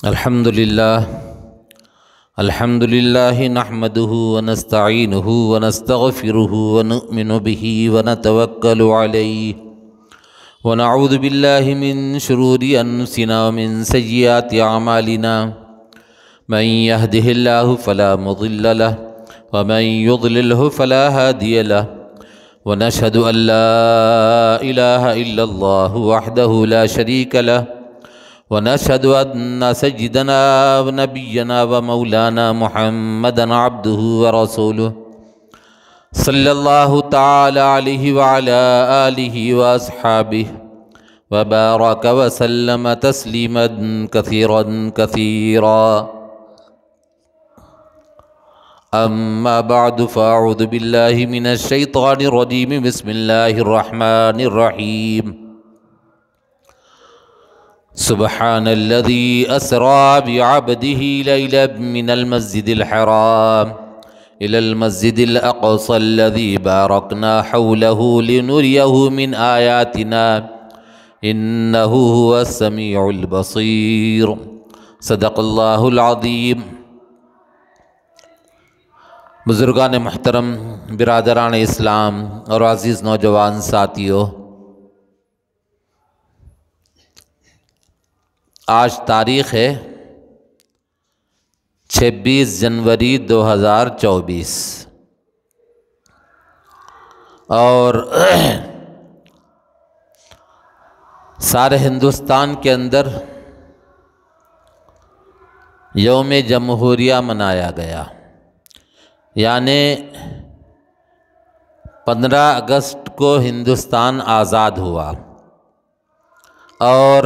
الحمد للہ نحمده ونستعینه ونستغفره ونؤمن به ونتوکل علیہ ونعوذ باللہ من شرور انفسنا ومن سیئات اعمالنا من يهده اللہ فلا مضل له ومن يضلله فلا هادی له ونشهد ان لا الہ الا اللہ وحدہ لا شریک له ونشهد أن سيدنا ونبينا ومولانا محمدا عبده ورسوله صلى الله تعالى عليه وعلى آله وأصحابه وبارك وسلم تسليما كثيرا كثيرا أما بعد فأعوذ بالله من الشيطان الرجيم بسم الله الرحمن الرحيم سبحان الذي أسرى بعبده ليلا من المسجد الحرام إلى المسجد الأقصى الذي باركنا حوله لنريه من آياتنا إنه هو السميع البصير صدق الله العظيم۔ بزرگان محترم، برادران اسلام اور عزیز نوجوان ساتھیو، آج تاریخ ہے 26 جنوری 2024 اور سارے ہندوستان کے اندر یوم جمہوریہ منایا گیا، یعنی 15 اگست کو ہندوستان آزاد ہوا اور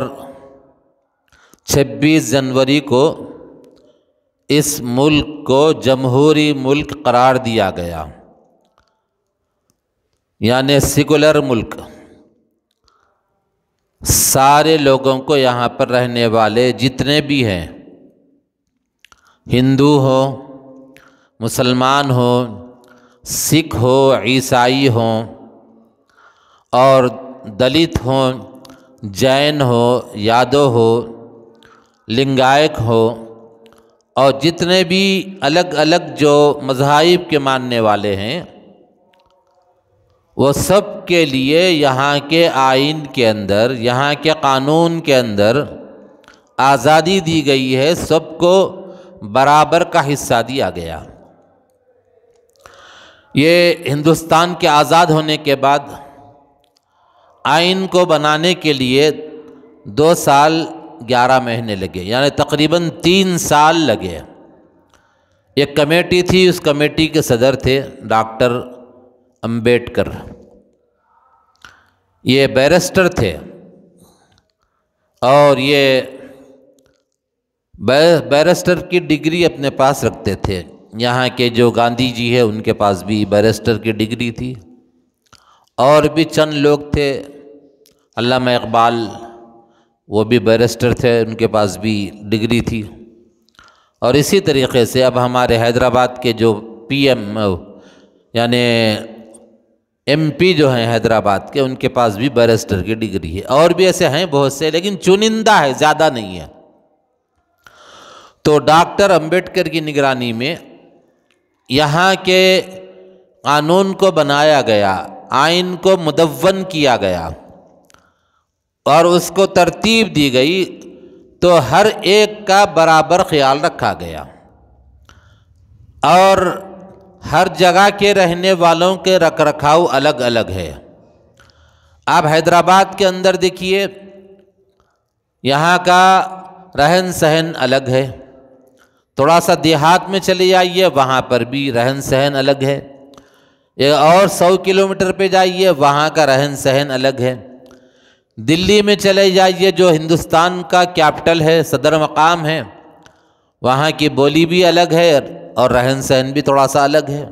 26 جنوری کو اس ملک کو جمہوری ملک قرار دیا گیا، یعنی سیکولر ملک۔ سارے لوگوں کو یہاں پر رہنے والے جتنے بھی ہیں، ہندو ہو، مسلمان ہو، سکھ ہو، عیسائی ہوں اور دلت ہوں، جین ہو، یادو ہو، لنگائک ہو اور جتنے بھی الگ الگ جو مذاہب کے ماننے والے ہیں، وہ سب کے لیے یہاں کے آئین کے اندر، یہاں کے قانون کے اندر آزادی دی گئی ہے، سب کو برابر کا حصہ دیا گیا۔ یہ ہندوستان کے آزاد ہونے کے بعد آئین کو بنانے کے لیے 2 سال 11 مہینے لگے، یعنی تقریباً 3 سال لگے۔ ایک کمیٹی تھی، اس کمیٹی کے صدر تھے ڈاکٹر امبیڈکر، یہ بیرسٹر تھے اور یہ بیرسٹر کی ڈگری اپنے پاس رکھتے تھے۔ یہاں کے جو گاندھی جی ہے ان کے پاس بھی بیرسٹر کی ڈگری تھی، اور بھی چند لوگ تھے، علامہ اقبال وہ بھی بیرسٹر تھے، ان کے پاس بھی ڈگری تھی۔ اور اسی طریقے سے اب ہمارے حیدرآباد کے جو پی ایم یعنی ایم پی جو ہیں حیدرآباد کے، ان کے پاس بھی بیرسٹر کی ڈگری ہے، اور بھی ایسے ہیں بہت سے، لیکن چنندہ ہے، زیادہ نہیں ہے۔ تو ڈاکٹر امبیڈکر کی نگرانی میں یہاں کے قانون کو بنایا گیا، آئین کو مدون کیا گیا اور اس کو ترتیب دی گئی، تو ہر ایک کا برابر خیال رکھا گیا اور ہر جگہ کے رہنے والوں کے رکھ رکھاؤ الگ الگ ہے۔ آپ حیدرآباد کے اندر دیکھیے، یہاں کا رہن سہن الگ ہے، تھوڑا سا دیہات میں چلے جائیے، وہاں پر بھی رہن سہن الگ ہے، اور 100 کلومیٹر پہ جائیے، وہاں کا رہن سہن الگ ہے۔ دلی میں چلے جائیے، جو ہندوستان کا کیپٹل ہے، صدر مقام ہے، وہاں کی بولی بھی الگ ہے اور رہن سہن بھی تھوڑا سا الگ ہے۔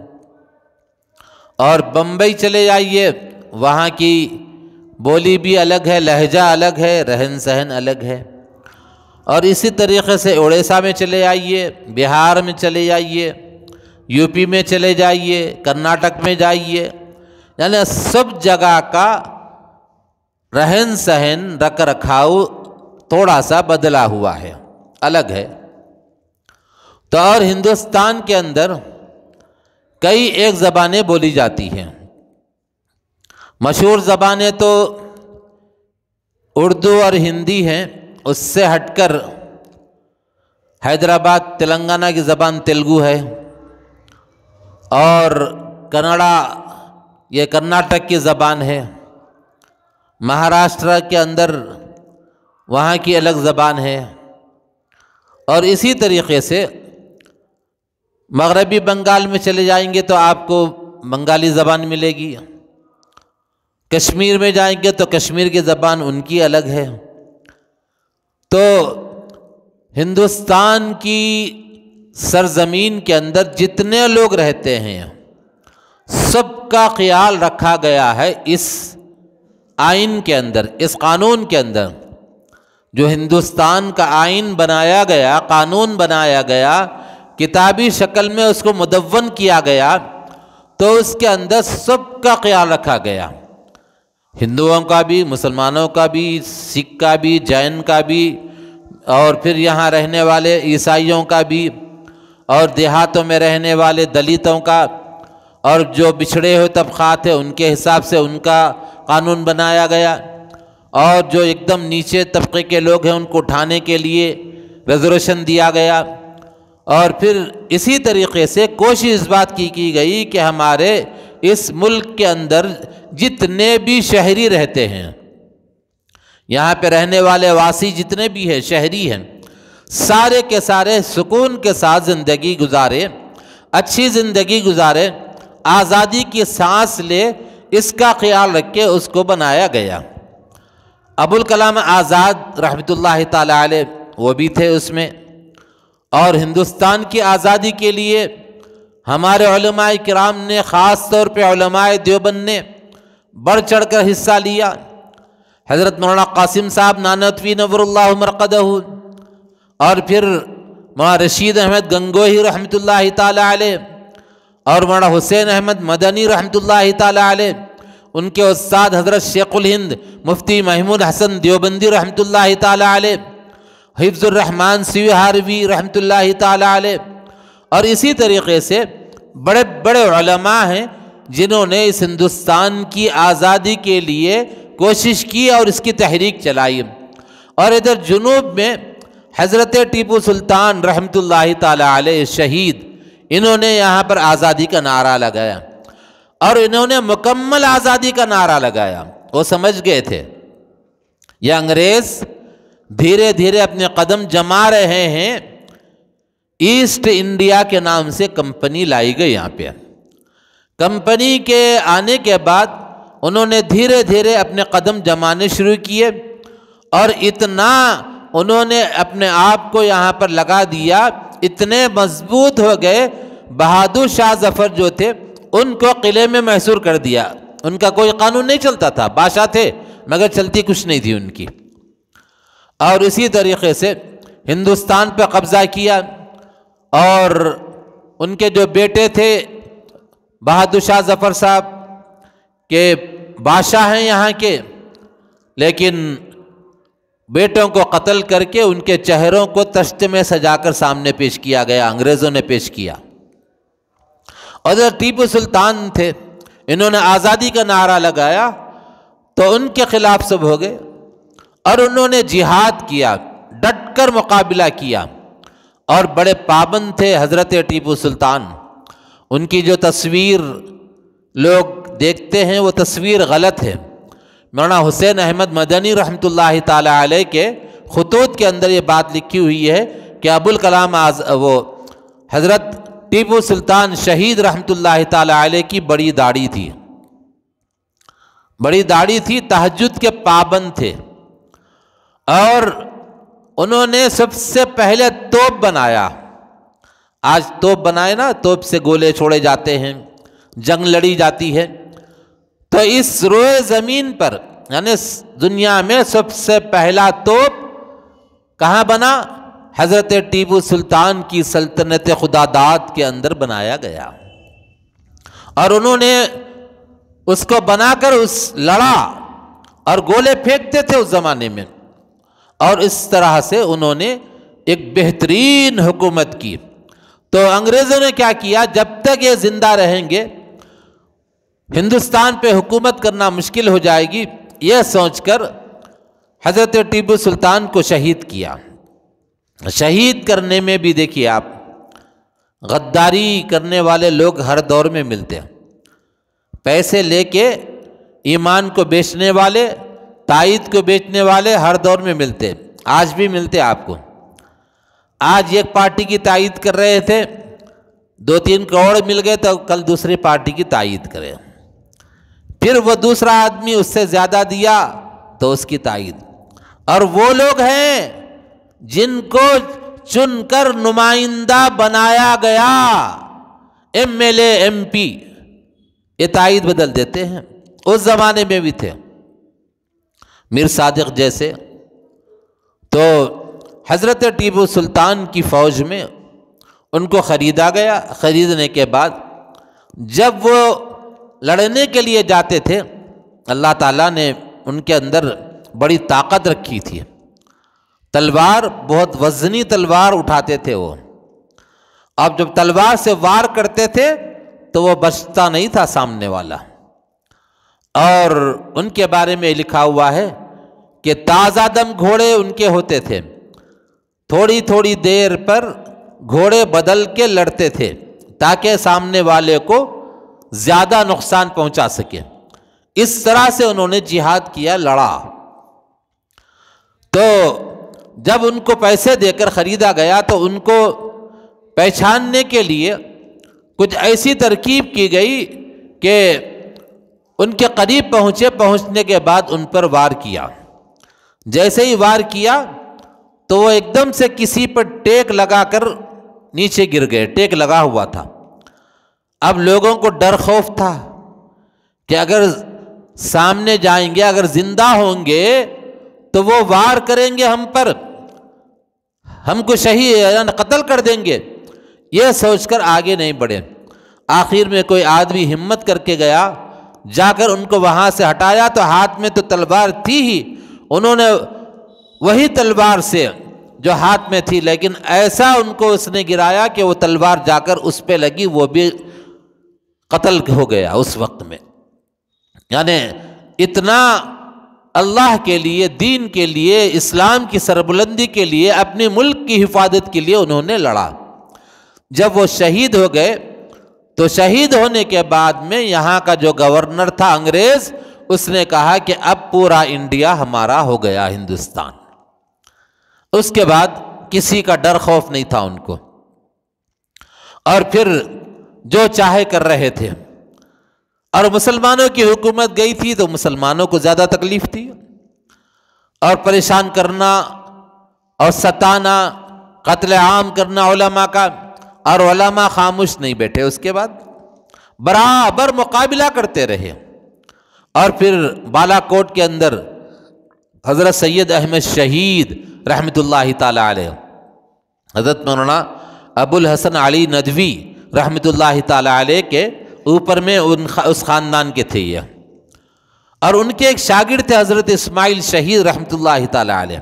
اور بمبئی چلے جائیے، وہاں کی بولی بھی الگ ہے، لہجہ الگ ہے، رہن سہن الگ ہے۔ اور اسی طریقے سے اڑیسہ میں چلے جائیے، بہار میں چلے جائیے، یو پی میں چلے جائیے، کرناٹک میں جائیے، یعنی سب جگہ کا رہن سہن رکھ رکھاؤ تھوڑا سا بدلا ہوا ہے۔ الگ ہے۔ تو اور ہندوستان کے اندر کئی ایک زبانیں بولی جاتی ہیں۔ مشہور زبانیں تو اردو اور ہندی ہیں، اس سے ہٹ کر حیدرآباد تلنگانہ کی زبان تیلگو ہے، اور کنڑا یہ کرناٹک کی زبان ہے، مہاراشٹر کے اندر وہاں کی الگ زبان ہے، اور اسی طریقے سے مغربی بنگال میں چلے جائیں گے تو آپ کو بنگالی زبان ملے گی، کشمیر میں جائیں گے تو کشمیر کی زبان ان کی الگ ہے۔ تو ہندوستان کی سرزمین کے اندر جتنے لوگ رہتے ہیں سب کا خیال رکھا گیا ہے اس آئین کے اندر، اس قانون کے اندر۔ جو ہندوستان کا آئین بنایا گیا، قانون بنایا گیا، کتابی شکل میں اس کو مدون کیا گیا، تو اس کے اندر سب کا خیال رکھا گیا، ہندوؤں کا بھی، مسلمانوں کا بھی، سکھ کا بھی، جین کا بھی، اور پھر یہاں رہنے والے عیسائیوں کا بھی، اور دیہاتوں میں رہنے والے دلتوں کا، اور جو بچھڑے ہوئے طبقات ہیں ان کے حساب سے ان کا قانون بنایا گیا، اور جو ایک دم نیچے طبقے کے لوگ ہیں ان کو اٹھانے کے لیے ریزرویشن دیا گیا۔ اور پھر اسی طریقے سے کوشش اس بات کی گئی کہ ہمارے اس ملک کے اندر جتنے بھی شہری رہتے ہیں، یہاں پہ رہنے والے واسی جتنے بھی ہیں، شہری ہیں، سارے کے سارے سکون کے ساتھ زندگی گزارے، اچھی زندگی گزارے، آزادی کی سانس لے، اس کا خیال رکھ کے اس کو بنایا گیا۔ ابوالکلام آزاد رحمۃ اللہ تعالی علیہ وہ بھی تھے اس میں، اور ہندوستان کی آزادی کے لیے ہمارے علماء کرام نے، خاص طور پہ علماء دیوبند نے بڑھ چڑھ کر حصہ لیا۔ حضرت مولانا قاسم صاحب نانوتوی نور اللہ مرقدہ، اور پھر مولانا رشید احمد گنگوہی رحمۃ اللہ تعالی علیہ، اور مولانا حسین احمد مدنی رحمۃ اللہ تعالی علیہ، ان کے استاد حضرت شیخ الہند مفتی محمود حسن دیوبندی رحمۃ اللہ تعالی علیہ، حفظ الرحمن سیوہاروی رحمۃ اللہ تعالی علیہ، اور اسی طریقے سے بڑے بڑے علماء ہیں جنہوں نے اس ہندوستان کی آزادی کے لیے کوشش کی اور اس کی تحریک چلائی۔ اور ادھر جنوب میں حضرت ٹیپو سلطان رحمۃ اللہ تعالی علیہ شہید، انہوں نے یہاں پر آزادی کا نعرہ لگایا، اور انہوں نے مکمل آزادی کا نعرہ لگایا۔ وہ سمجھ گئے تھے یہ انگریز دھیرے دھیرے اپنے قدم جما رہے ہیں، ایسٹ انڈیا کے نام سے کمپنی لائی گئی یہاں پہ۔ کمپنی کے آنے کے بعد انہوں نے دھیرے دھیرے اپنے قدم جمانے شروع کیے، اور اتنا انہوں نے اپنے آپ کو یہاں پر لگا دیا، اتنے مضبوط ہو گئے، بہادر شاہ ظفر جو تھے ان کو قلعے میں محصور کر دیا۔ ان کا کوئی قانون نہیں چلتا تھا، بادشاہ تھے مگر چلتی کچھ نہیں تھی ان کی۔ اور اسی طریقے سے ہندوستان پہ قبضہ کیا، اور ان کے جو بیٹے تھے بہادر شاہ ظفر صاحب کے بادشاہ ہیں یہاں کے، لیکن بیٹوں کو قتل کر کے ان کے چہروں کو تشت میں سجا کر سامنے پیش کیا گیا، انگریزوں نے پیش کیا۔ اور جو ٹیپو سلطان تھے انہوں نے آزادی کا نعرہ لگایا تو ان کے خلاف سب ہو گئے، اور انہوں نے جہاد کیا، ڈٹ کر مقابلہ کیا، اور بڑے پابند تھے حضرت ٹیپو سلطان۔ ان کی جو تصویر لوگ دیکھتے ہیں وہ تصویر غلط ہے۔ مولانا حسین احمد مدنی رحمۃ اللہ تعالی علیہ کے خطوط کے اندر یہ بات لکھی ہوئی ہے کہ ابوالکلام وہ حضرت ٹیپو سلطان شہید رحمۃ اللہ تعالی علیہ کی بڑی داڑھی تھی، بڑی داڑھی تھی، تہجد کے پابند تھے، اور انہوں نے سب سے پہلے توپ بنایا۔ آج توپ بنائے نا، توپ سے گولے چھوڑے جاتے ہیں، جنگ لڑی جاتی ہے، تو اس روئے زمین پر یعنی دنیا میں سب سے پہلا توپ کہاں بنا؟ حضرت ٹیپو سلطان کی سلطنت خداداد کے اندر بنایا گیا، اور انہوں نے اس کو بنا کر اس لڑا، اور گولے پھینکتے تھے اس زمانے میں، اور اس طرح سے انہوں نے ایک بہترین حکومت کی۔ تو انگریزوں نے کیا کیا، جب تک یہ زندہ رہیں گے ہندوستان پہ حکومت کرنا مشکل ہو جائے گی، یہ سوچ کر حضرت ٹیپو سلطان کو شہید کیا۔ شہید کرنے میں بھی دیکھیے آپ، غداری کرنے والے لوگ ہر دور میں ملتے ہیں، پیسے لے کے ایمان کو بیچنے والے، تائید کو بیچنے والے ہر دور میں ملتے ہیں، آج بھی ملتے ہیں آپ کو۔ آج ایک پارٹی کی تائید کر رہے تھے، 2-3 کروڑ مل گئے تو کل دوسری پارٹی کی تائید کریں، پھر وہ دوسرا آدمی اس سے زیادہ دیا تو اس کی تائید۔ اور وہ لوگ ہیں جن کو چن کر نمائندہ بنایا گیا، M L A, M P, یہ تائید بدل دیتے ہیں۔ اس زمانے میں بھی تھے میر صادق جیسے۔ تو حضرت ٹیپو سلطان کی فوج میں ان کو خریدا گیا۔ خریدنے کے بعد جب وہ لڑنے کے لیے جاتے تھے، اللہ تعالیٰ نے ان کے اندر بڑی طاقت رکھی تھی، تلوار، بہت وزنی تلوار اٹھاتے تھے وہ۔ اب جب تلوار سے وار کرتے تھے تو وہ بچتا نہیں تھا سامنے والا۔ اور ان کے بارے میں لکھا ہوا ہے کہ تازہ دم گھوڑے ان کے ہوتے تھے، تھوڑی تھوڑی دیر پر گھوڑے بدل کے لڑتے تھے تاکہ سامنے والے کو زیادہ نقصان پہنچا سکے۔ اس طرح سے انہوں نے جہاد کیا، لڑا۔ تو جب ان کو پیسے دے کر خریدا گیا تو ان کو پہچاننے کے لیے کچھ ایسی ترکیب کی گئی کہ ان کے قریب پہنچنے کے بعد ان پر وار کیا۔ جیسے ہی وار کیا تو وہ ایک دم سے کسی پر ٹیک لگا کر نیچے گر گئے، ٹیک لگا ہوا تھا۔ اب لوگوں کو ڈر خوف تھا کہ اگر سامنے جائیں گے، اگر زندہ ہوں گے تو وہ وار کریں گے ہم پر، ہم کو شہید قتل کر دیں گے۔ یہ سوچ کر آگے نہیں بڑھے۔ آخر میں کوئی آدمی ہمت کر کے گیا، جا کر ان کو وہاں سے ہٹایا تو ہاتھ میں تو تلوار تھی ہی، انہوں نے وہی تلوار سے جو ہاتھ میں تھی، لیکن ایسا ان کو اس نے گرایا کہ وہ تلوار جا کر اس پہ لگی، وہ بھی قتل ہو گیا اس وقت میں۔ یعنی اتنا اللہ کے لیے، دین کے لیے، اسلام کی سربلندی کے لیے، اپنے ملک کی حفاظت کے لیے انہوں نے لڑا۔ جب وہ شہید ہو گئے تو شہید ہونے کے بعد میں یہاں کا جو گورنر تھا انگریز، اس نے کہا کہ اب پورا انڈیا ہمارا ہو گیا، ہندوستان۔ اس کے بعد کسی کا ڈر خوف نہیں تھا ان کو، اور پھر جو چاہے کر رہے تھے۔ اور مسلمانوں کی حکومت گئی تھی تو مسلمانوں کو زیادہ تکلیف تھی، اور پریشان کرنا اور ستانا، قتل عام کرنا علماء کا، اور علماء خاموش نہیں بیٹھے، اس کے بعد برابر مقابلہ کرتے رہے۔ اور پھر بالا کوٹ کے اندر حضرت سید احمد شہید رحمۃ اللہ تعالی علیہ، حضرت مولانا ابو الحسن علی ندوی رحمۃ اللہ تعالی علیہ کے اوپر میں اس خاندان کے تھے یہ، اور ان کے ایک شاگرد تھے حضرت اسماعیل شہید رحمۃ اللہ تعالی علیہ،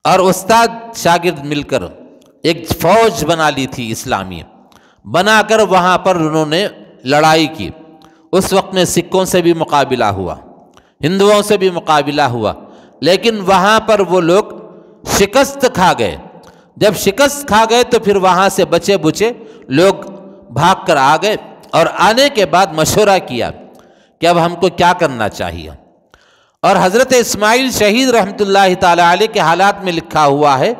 اور استاد شاگرد مل کر ایک فوج بنا لی تھی اسلامی، بنا کر وہاں پر انہوں نے لڑائی کی۔ اس وقت میں سکھوں سے بھی مقابلہ ہوا، ہندوؤں سے بھی مقابلہ ہوا، لیکن وہاں پر وہ لوگ شکست کھا گئے۔ جب شکست کھا گئے تو پھر وہاں سے بچے بچے لوگ بھاگ کر آ گئے، اور آنے کے بعد مشورہ کیا کہ اب ہم کو کیا کرنا چاہیے۔ اور حضرت اسماعیل شہید رحمۃ اللہ تعالی علیہ کے حالات میں لکھا ہوا ہے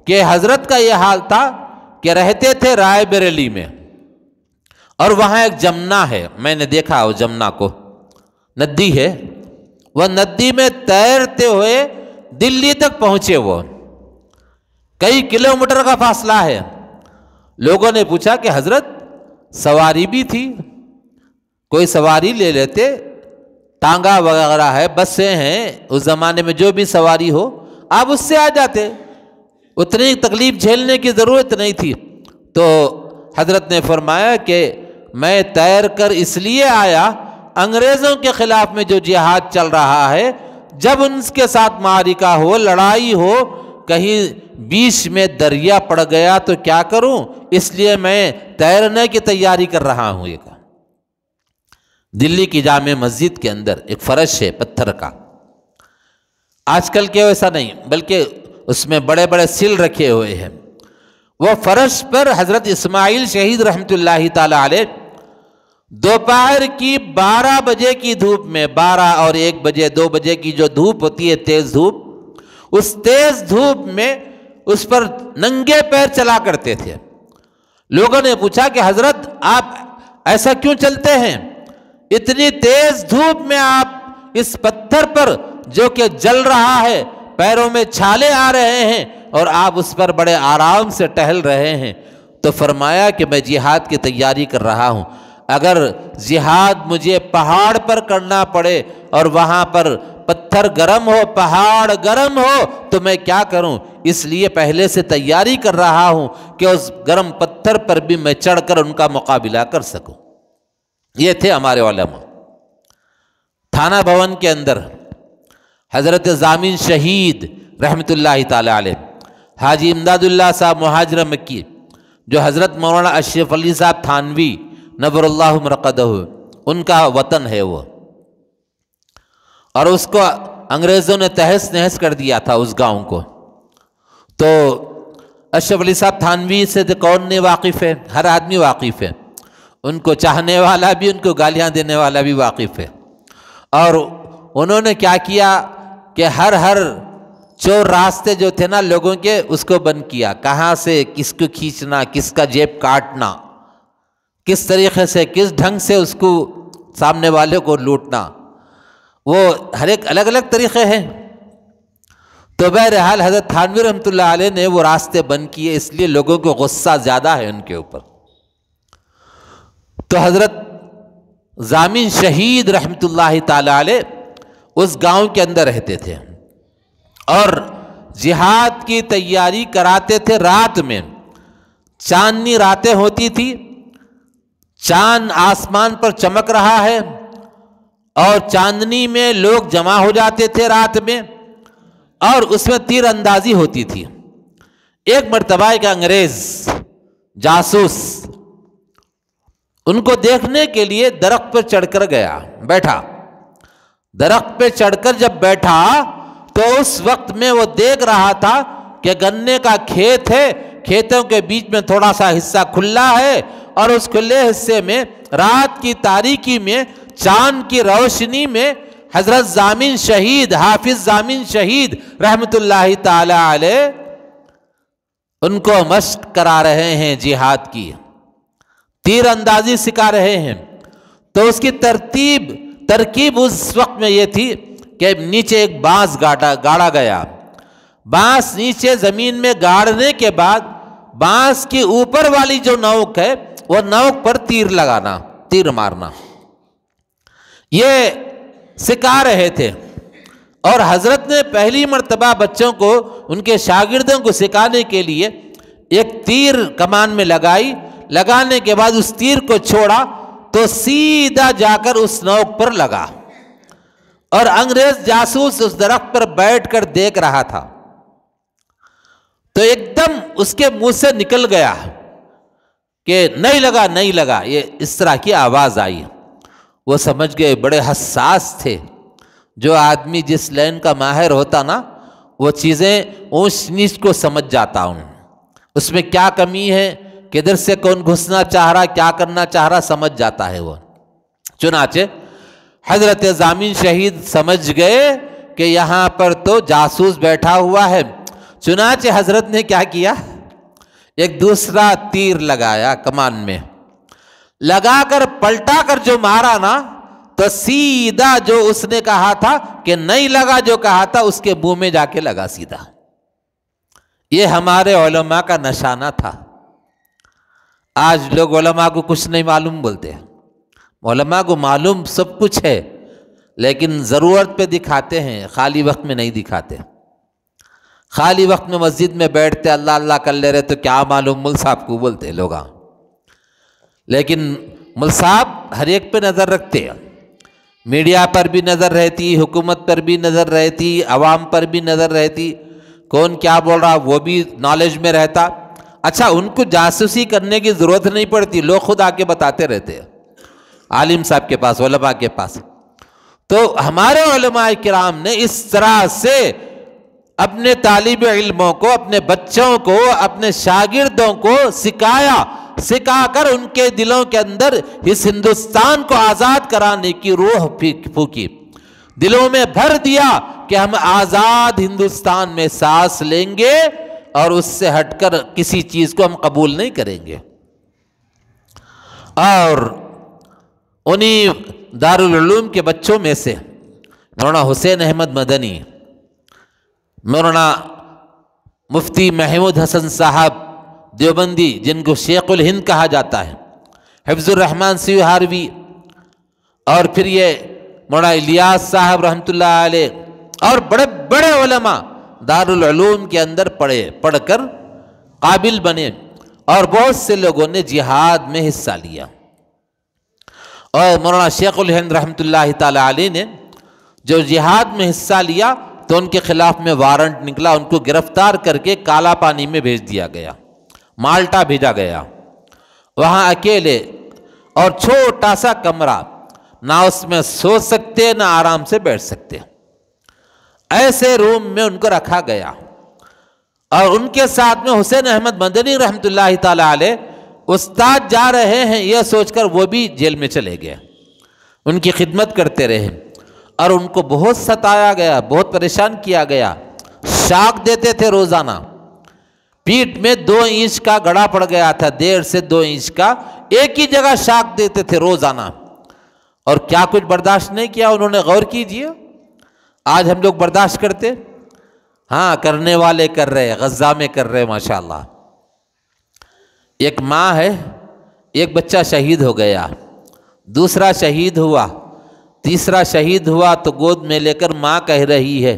کہ حضرت کا یہ حال تھا کہ رہتے تھے رائے بریلی میں، اور وہاں ایک جمنا ہے، میں نے دیکھا وہ جمنا کو، ندی ہے، وہ ندی میں تیرتے ہوئے دلی تک پہنچے، وہ کئی کلومیٹر کا فاصلہ ہے۔ لوگوں نے پوچھا کہ حضرت سواری بھی تھی، کوئی سواری لے لیتے، ٹانگا وغیرہ ہے، بسیں ہیں، اس زمانے میں جو بھی سواری ہو آپ اس سے آ جاتے، اتنی تکلیف جھیلنے کی ضرورت نہیں تھی۔ تو حضرت نے فرمایا کہ میں تیر کر اس لیے آیا، انگریزوں کے خلاف میں جو جہاد چل رہا ہے، جب ان کے ساتھ معرکہ ہو، لڑائی ہو، کہیں بیچ میں دریا پڑ گیا تو کیا کروں، اس لیے میں تیرنے کی تیاری کر رہا ہوں۔ یہ کہا دلی کی جامع مسجد کے اندر ایک فرش ہے پتھر کا، آج کل کے ویسا نہیں بلکہ اس میں بڑے بڑے سل رکھے ہوئے ہیں۔ وہ فرش پر حضرت اسماعیل شہید رحمۃ اللہ تعالی علیہ دوپہر کی 12 بجے کی دھوپ میں، 12 اور 1 بجے 2 بجے کی جو دھوپ ہوتی ہے تیز دھوپ، اس تیز دھوپ میں اس پر ننگے پیر چلا کرتے تھے۔ لوگوں نے پوچھا کہ حضرت آپ ایسا کیوں چلتے ہیں، اتنی تیز دھوپ میں آپ اس پتھر پر جو کہ جل رہا ہے، پیروں میں چھالے آ رہے ہیں اور آپ اس پر بڑے آرام سے ٹہل رہے ہیں؟ تو فرمایا کہ میں جہاد کی تیاری کر رہا ہوں، اگر جہاد مجھے پہاڑ پر کرنا پڑے اور وہاں پر پتھر گرم ہو، پہاڑ گرم ہو، تو میں کیا کروں، اس لیے پہلے سے تیاری کر رہا ہوں کہ اس گرم پتھر پر بھی میں چڑھ کر ان کا مقابلہ کر سکوں۔ یہ تھے ہمارے علماء۔ تھانہ بھون کے اندر حضرت ضامن شہید رحمۃ اللہ تعالی علیہ حاجی امداد اللہ صاحب مہاجر مکی، جو حضرت مولانا اشرف علی صاحب تھانوی نور اللہ مرقدہ ان کا وطن ہے وہ، اور اس کو انگریزوں نے تہس نہس کر دیا تھا اس گاؤں کو۔ تو اشرف علی صاحب تھانوی سے تو کون نہیں واقف ہے، ہر آدمی واقف ہے، ان کو چاہنے والا بھی، ان کو گالیاں دینے والا بھی واقف ہے۔ اور انہوں نے کیا کیا کہ ہر چور راستے جو تھے نا لوگوں کے، اس کو بند کیا، کہاں سے کس کو کھینچنا، کس کا جیب کاٹنا، کس طریقے سے کس ڈھنگ سے اس کو سامنے والے کو لوٹنا، وہ ہر ایک الگ الگ طریقے ہیں۔ تو بہرحال حضرت تھانوی رحمۃ اللہ علیہ نے وہ راستے بند کیے، اس لیے لوگوں کو غصہ زیادہ ہے ان کے اوپر۔ تو حضرت ضامن شہید رحمۃ اللہ تعالی علیہ اس گاؤں کے اندر رہتے تھے اور جہاد کی تیاری کراتے تھے۔ رات میں چاندنی راتیں ہوتی تھی، چاند آسمان پر چمک رہا ہے اور چاندنی میں لوگ جمع ہو جاتے تھے رات میں، اور اس میں تیر اندازی ہوتی تھی۔ ایک مرتبہ ایک انگریز جاسوس ان کو دیکھنے کے لیے درخت پر چڑھ کر گیا، بیٹھا۔ درخت پہ چڑھ کر جب بیٹھا تو اس وقت میں وہ دیکھ رہا تھا کہ گنے کا کھیت ہے، کھیتوں کے بیچ میں تھوڑا سا حصہ کھلا ہے، اور اس کھلے حصے میں رات کی تاریکی میں چاند کی روشنی میں حضرت ضامن شہید، حافظ ضامن شہید رحمۃ اللہ تعالی علیہ ان کو مشق کرا رہے ہیں جہاد کی، تیر اندازی سکھا رہے ہیں۔ تو اس کی ترکیب اس وقت میں یہ تھی کہ نیچے ایک بانس گاڑا گیا، بانس نیچے زمین میں گاڑنے کے بعد بانس کی اوپر والی جو نوک ہے وہ نوک پر تیر لگانا، تیر مارنا، یہ سکھا رہے تھے۔ اور حضرت نے پہلی مرتبہ بچوں کو، ان کے شاگردوں کو سکھانے کے لیے ایک تیر کمان میں لگائی، لگانے کے بعد اس تیر کو چھوڑا تو سیدھا جا کر اس نوک پر لگا، اور انگریز جاسوس اس درخت پر بیٹھ کر دیکھ رہا تھا۔ تو ایک دم اس کے منہ سے نکل گیا کہ نہیں لگا نہیں لگا، یہ اس طرح کی آواز آئی۔ وہ سمجھ گئے، بڑے حساس تھے۔ جو آدمی جس لائن کا ماہر ہوتا نا، وہ چیزیں اونچ نیچ کو سمجھ جاتا ہوں، اس میں کیا کمی ہے، کدھر سے کون گھسنا چاہ رہا، کیا کرنا چاہ رہا، سمجھ جاتا ہے وہ۔ چنانچہ حضرت ضامن شہید سمجھ گئے کہ یہاں پر تو جاسوس بیٹھا ہوا ہے۔ چنانچہ حضرت نے کیا کیا، ایک دوسرا تیر لگایا کمان میں، لگا کر پلٹا کر جو مارا نا، تو سیدھا جو اس نے کہا تھا کہ نہیں لگا، جو کہا تھا اس کے منہ میں جا کے لگا سیدھا۔ یہ ہمارے علماء کا نشانہ تھا۔ آج لوگ علماء کو کچھ نہیں معلوم بولتے ہیں، علماء کو معلوم سب کچھ ہے، لیکن ضرورت پہ دکھاتے ہیں، خالی وقت میں نہیں دکھاتے۔ خالی وقت میں مسجد میں بیٹھتے اللہ اللہ کر لے رہے تو کیا معلوم مل صاحب کو بولتے لوگ، لیکن مل صاحب ہر ایک پہ نظر رکھتے ہیں، میڈیا پر بھی نظر رہتی، حکومت پر بھی نظر رہتی، عوام پر بھی نظر رہتی۔ کون کیا بول رہا وہ بھی نالج میں رہتا. اچھا ان کو جاسوسی کرنے کی ضرورت نہیں پڑتی، لوگ خود آ کے بتاتے رہتے ہیں عالم صاحب کے پاس، علماء کے پاس. تو ہمارے علماء کرام نے اس طرح سے اپنے طالب علموں کو، اپنے بچوں کو، اپنے شاگردوں کو سکھا کر ان کے دلوں کے اندر اس ہندوستان کو آزاد کرانے کی روح پھونکی، دلوں میں بھر دیا کہ ہم آزاد ہندوستان میں سانس لیں گے اور اس سے ہٹ کر کسی چیز کو ہم قبول نہیں کریں گے. اور انہی دارالعلوم کے بچوں میں سے مولانا حسین احمد مدنی، مولانا مفتی محمود حسن صاحب دیوبندی جن کو شیخ الہند کہا جاتا ہے، حفظ الرحمان سیوہاروی، اور پھر یہ مولانا الیاس صاحب رحمۃ اللہ علیہ، اور بڑے بڑے علماء دارالعلوم کے اندر پڑھ کر قابل بنے، اور بہت سے لوگوں نے جہاد میں حصہ لیا. اور مولانا شیخ الہند رحمۃ اللہ تعالی علیہ نے جو جہاد میں حصہ لیا تو ان کے خلاف میں وارنٹ نکلا، ان کو گرفتار کر کے کالا پانی میں بھیج دیا گیا، مالٹا بھیجا گیا. وہاں اکیلے اور چھوٹا سا کمرہ، نہ اس میں سو سکتے نہ آرام سے بیٹھ سکتے، ایسے روم میں ان کو رکھا گیا. اور ان کے ساتھ میں حسین احمد مدنی رحمۃ اللہ تعالی علیہ استاد جا رہے ہیں یہ سوچ کر وہ بھی جیل میں چلے گئے، ان کی خدمت کرتے رہے، اور ان کو بہت ستایا گیا، بہت پریشان کیا گیا. شاک دیتے تھے روزانہ، پیٹھ میں 2 انچ کا گڑھا پڑ گیا تھا، 1.5 سے 2 انچ کا، ایک ہی جگہ شاک دیتے تھے روزانہ. اور کیا کچھ برداشت نہیں کیا انہوں نے؟ غور کیجئے. آج ہم لوگ برداشت کرتے؟ ہاں، کرنے والے کر رہے، غزہ میں کر رہے ماشاءاللہ. ایک ماں ہے، ایک بچہ شہید ہو گیا، دوسرا شہید ہوا، تیسرا شہید ہوا، تو گود میں لے کر ماں کہہ رہی ہے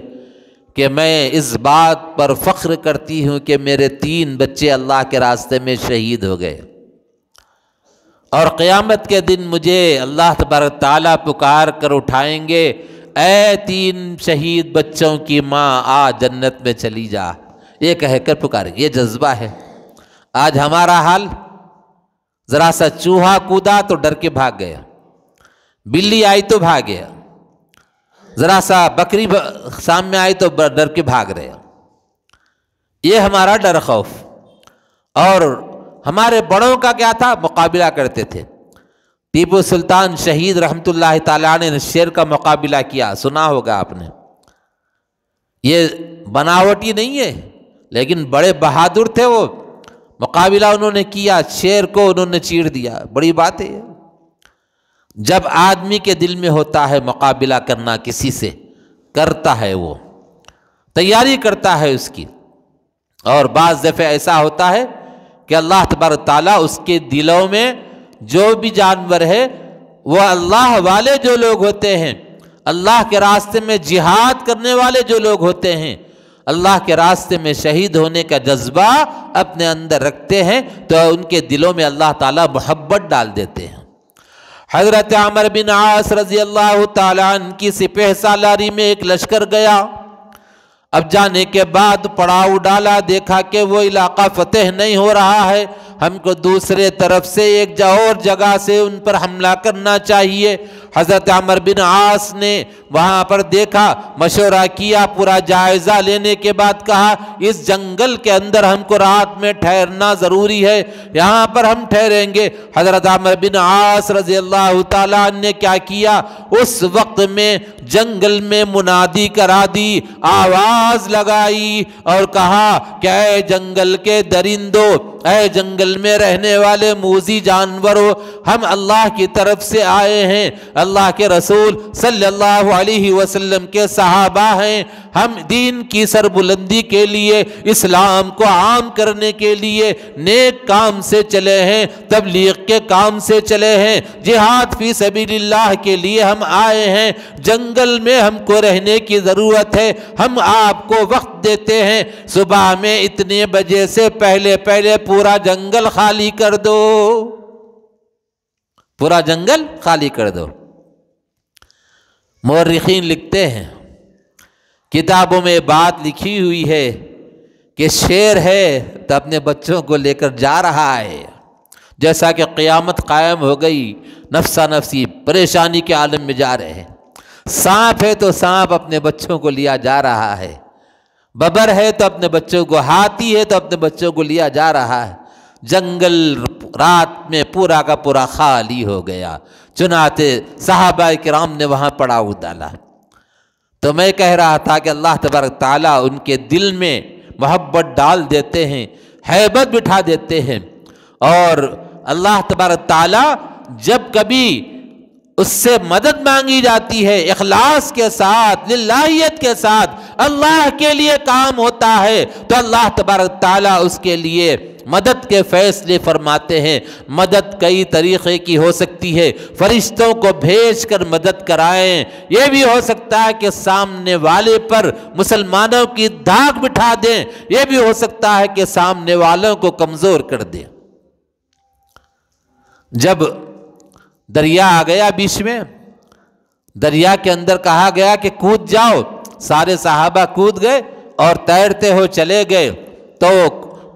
کہ میں اس بات پر فخر کرتی ہوں کہ میرے 3 بچے اللہ کے راستے میں شہید ہو گئے، اور قیامت کے دن مجھے اللہ تبارک تعالیٰ پکار کر اٹھائیں گے، اے 3 شہید بچوں کی ماں آ جنت میں چلی جا، یہ کہہ کر پکاریں گے. یہ جذبہ ہے. آج ہمارا حال، ذرا سا چوہا کودا تو ڈر کے بھاگ گیا، بلی آئی تو بھاگ گیا، ذرا سا بکری سامنے آئی تو ڈر کے بھاگ رہے. یہ ہمارا ڈر خوف. اور ہمارے بڑوں کا کیا تھا؟ مقابلہ کرتے تھے. ٹیپو سلطان شہید رحمۃ اللہ تعالیٰ نے شیر کا مقابلہ کیا، سنا ہوگا آپ نے. یہ بناوٹی نہیں ہے لیکن بڑے بہادر تھے وہ، مقابلہ انہوں نے کیا، شیر کو انہوں نے چیر دیا. بڑی بات ہے. جب آدمی کے دل میں ہوتا ہے مقابلہ کرنا کسی سے، کرتا ہے، وہ تیاری کرتا ہے اس کی. اور بعض دفعہ ایسا ہوتا ہے کہ اللہ تبارک تعالیٰ اس کے دلوں میں جو بھی جانور ہے، وہ اللہ والے جو لوگ ہوتے ہیں، اللہ کے راستے میں جہاد کرنے والے جو لوگ ہوتے ہیں، اللہ کے راستے میں شہید ہونے کا جذبہ اپنے اندر رکھتے ہیں، تو ان کے دلوں میں اللہ تعالیٰ محبت ڈال دیتے ہیں. حضرت عمر بن عاص رضی اللہ تعالیٰ عنہ کی سپہ سالاری میں ایک لشکر گیا. اب جانے کے بعد پڑاؤ ڈالا، دیکھا کہ وہ علاقہ فتح نہیں ہو رہا ہے، ہم کو دوسرے طرف سے ایک اور جگہ سے ان پر حملہ کرنا چاہیے. حضرت عمر بن عاص نے وہاں پر دیکھا، مشورہ کیا، پورا جائزہ لینے کے بعد کہا اس جنگل کے اندر ہم کو رات میں ٹھہرنا ضروری ہے، یہاں پر ہم ٹھہریں گے. حضرت عمر بن عاص رضی اللہ تعالیٰ عنہ نے کیا کیا؟ اس وقت میں جنگل میں منادی کرا دی، آواز لگائی اور کہا کہ اے جنگل کے درندوں، اے جنگل میں رہنے والے موذی جانوروں، ہم اللہ کی طرف سے آئے ہیں، اللہ کے رسول صلی اللہ علیہ وسلم کے صحابہ ہیں، ہم دین کی سربلندی کے لیے، اسلام کو عام کرنے کے لیے نیک کام سے چلے ہیں، تبلیغ کے کام سے چلے ہیں، جہاد فی سبیل اللہ کے لیے ہم آئے ہیں، جنگل میں ہم کو رہنے کی ضرورت ہے، ہم آپ کو وقت دیتے ہیں، صبح میں اتنے بجے سے پہلے پورا جنگل خالی کر دو، پورا جنگل خالی کر دو. مورخین لکھتے ہیں، کتابوں میں بات لکھی ہوئی ہے کہ شیر ہے تو اپنے بچوں کو لے کر جا رہا ہے، جیسا کہ قیامت قائم ہو گئی نفسا نفسی پریشانی کے عالم میں جا رہے ہیں۔ سانپ ہے تو سانپ اپنے بچوں کو لیا جا رہا ہے، ببر ہے تو اپنے بچوں کو، ہاتھی ہے تو اپنے بچوں کو لیا جا رہا ہے۔ جنگل رات میں پورا کا پورا خالی ہو گیا، چنانچہ صحابہ کرام نے وہاں پڑاؤ ڈالا۔ تو میں کہہ رہا تھا کہ اللہ تبارک تعالیٰ ان کے دل میں محبت ڈال دیتے ہیں، ہیبت بٹھا دیتے ہیں، اور اللہ تبارک تعالیٰ جب کبھی اس سے مدد مانگی جاتی ہے اخلاص کے ساتھ، للہیت کے ساتھ، اللہ کے لیے کام ہوتا ہے تو اللہ تبارک تعالیٰ اس کے لیے مدد کے فیصلے فرماتے ہیں۔ مدد کئی طریقے کی ہو سکتی ہے، فرشتوں کو بھیج کر مدد کرائیں، یہ بھی ہو سکتا ہے کہ سامنے والے پر مسلمانوں کی داغ بٹھا دیں، یہ بھی ہو سکتا ہے کہ سامنے والوں کو کمزور کر دیں۔ جب دریا آ گیا بیچ میں، دریا کے اندر کہا گیا کہ کود جاؤ، سارے صحابہ کود گئے اور تیرتے ہوئے چلے گئے، تو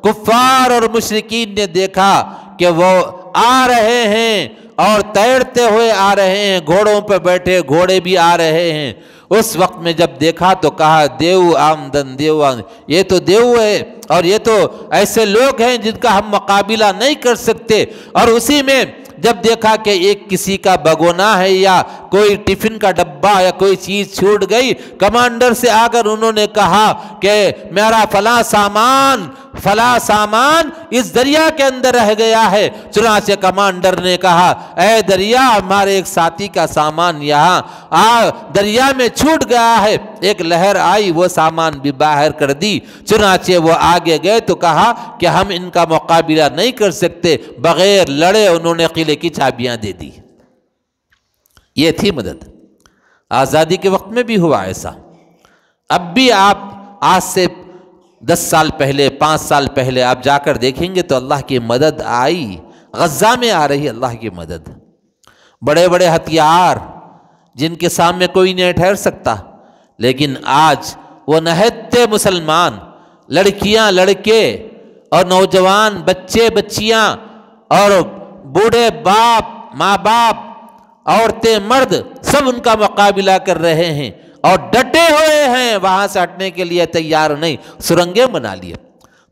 کفار اور مشرکین نے دیکھا کہ وہ آ رہے ہیں اور تیرتے ہوئے آ رہے ہیں، گھوڑوں پہ بیٹھے گھوڑے بھی آ رہے ہیں۔ اس وقت میں جب دیکھا تو کہا دیو آمدن دیو آمدن، یہ تو دیو ہے اور یہ تو ایسے لوگ ہیں جن کا ہم مقابلہ نہیں کر سکتے۔ اور اسی میں جب دیکھا کہ ایک کسی کا بگونا ہے یا کوئی ٹفن کا ڈبہ یا کوئی چیز چھوٹ گئی، کمانڈر سے آ کر انہوں نے کہا کہ میرا فلاں سامان اس دریا کے اندر رہ گیا ہے۔ چنانچہ کمانڈر نے کہا اے دریا، ہمارے ایک ساتھی کا سامان یہاں دریا میں چھوٹ گیا ہے۔ ایک لہر آئی، وہ سامان بھی باہر کر دی۔ چنانچہ وہ آگے گئے تو کہا کہ ہم ان کا مقابلہ نہیں کر سکتے، بغیر لڑے انہوں نے قلعے کی چابیاں دے دی۔ یہ تھی مدد۔ آزادی کے وقت میں بھی ہوا ایسا۔ اب بھی آپ آج سے 10 سال پہلے، 5 سال پہلے آپ جا کر دیکھیں گے تو اللہ کی مدد آئی، غزہ میں آ رہی اللہ کی مدد۔ بڑے بڑے ہتھیار جن کے سامنے کوئی نہیں ٹھہر سکتا، لیکن آج وہ نہتے مسلمان، لڑکیاں لڑکے اور نوجوان بچے بچیاں اور بوڑھے باپ ماں باپ، عورتیں مرد، سب ان کا مقابلہ کر رہے ہیں اور ڈٹے ہوئے ہیں، وہاں سے ہٹنے کے لیے تیار نہیں، سرنگیں بنا لیے۔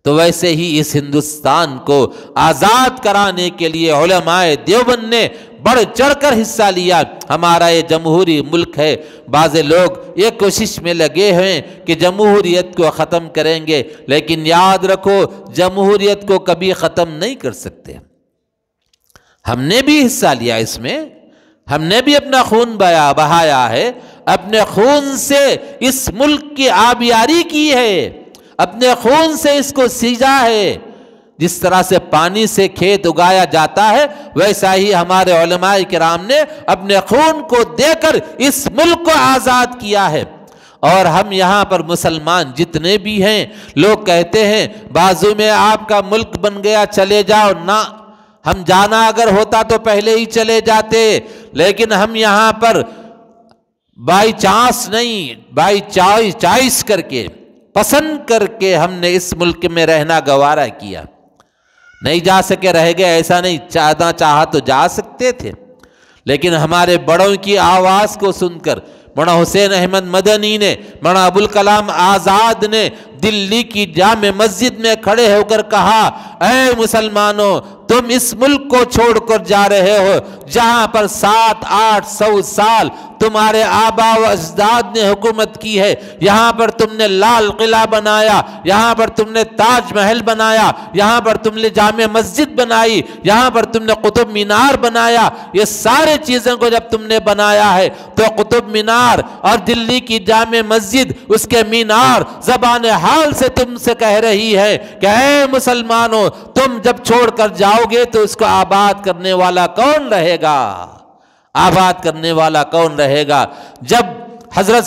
تو ویسے ہی اس ہندوستان کو آزاد کرانے کے لیے علماء دیوبند نے بڑھ چڑھ کر حصہ لیا۔ ہمارا یہ جمہوری ملک ہے، بعض لوگ یہ کوشش میں لگے ہیں کہ جمہوریت کو ختم کریں گے، لیکن یاد رکھو جمہوریت کو کبھی ختم نہیں کر سکتے۔ ہم نے بھی حصہ لیا اس میں، ہم نے بھی اپنا خون بہایا ہے، اپنے خون سے اس ملک کی آبیاری کی ہے، اپنے خون سے اس کو سیجا ہے۔ جس طرح سے پانی سے کھیت اگایا جاتا ہے، ویسا ہی ہمارے علماء کرام نے اپنے خون کو دے کر اس ملک کو آزاد کیا ہے۔ اور ہم یہاں پر مسلمان جتنے بھی ہیں، لوگ کہتے ہیں بازو میں آپ کا ملک بن گیا چلے جاؤ، نہ، ہم جانا اگر ہوتا تو پہلے ہی چلے جاتے، لیکن ہم یہاں پر بائی چانس نہیں، بائی چوائس کر کے، پسند کر کے ہم نے اس ملک میں رہنا گوارا کیا۔ نہیں جا سکے رہ گئے ایسا نہیں، چاہا تو جا سکتے تھے، لیکن ہمارے بڑوں کی آواز کو سن کر مولانا حسین احمد مدنی نے، مولانا ابوالکلام آزاد نے دلی کی جامع مسجد میں کھڑے ہو کر کہا اے مسلمانوں، تم اس ملک کو چھوڑ کر جا رہے ہو جہاں پر 700-800 سال تمہارے آبا و اجداد نے حکومت کی ہے، یہاں پر تم نے لال قلعہ بنایا، یہاں پر تم نے تاج محل بنایا، یہاں پر تم نے جامع مسجد بنائی، یہاں پر تم نے قطب مینار بنایا۔ یہ سارے چیزوں کو جب تم نے بنایا ہے تو قطب مینار اور دلی کی جامع مسجد، اس کے مینار زبان حال سے تم سے کہہ رہی ہے کہ اے مسلمانوں، تم جب چھوڑ کر جاؤ گے تو اس کو آباد کرنے والا کون رہے گا؟ آباد کرنے والا کون رہے گا؟ جب حضرت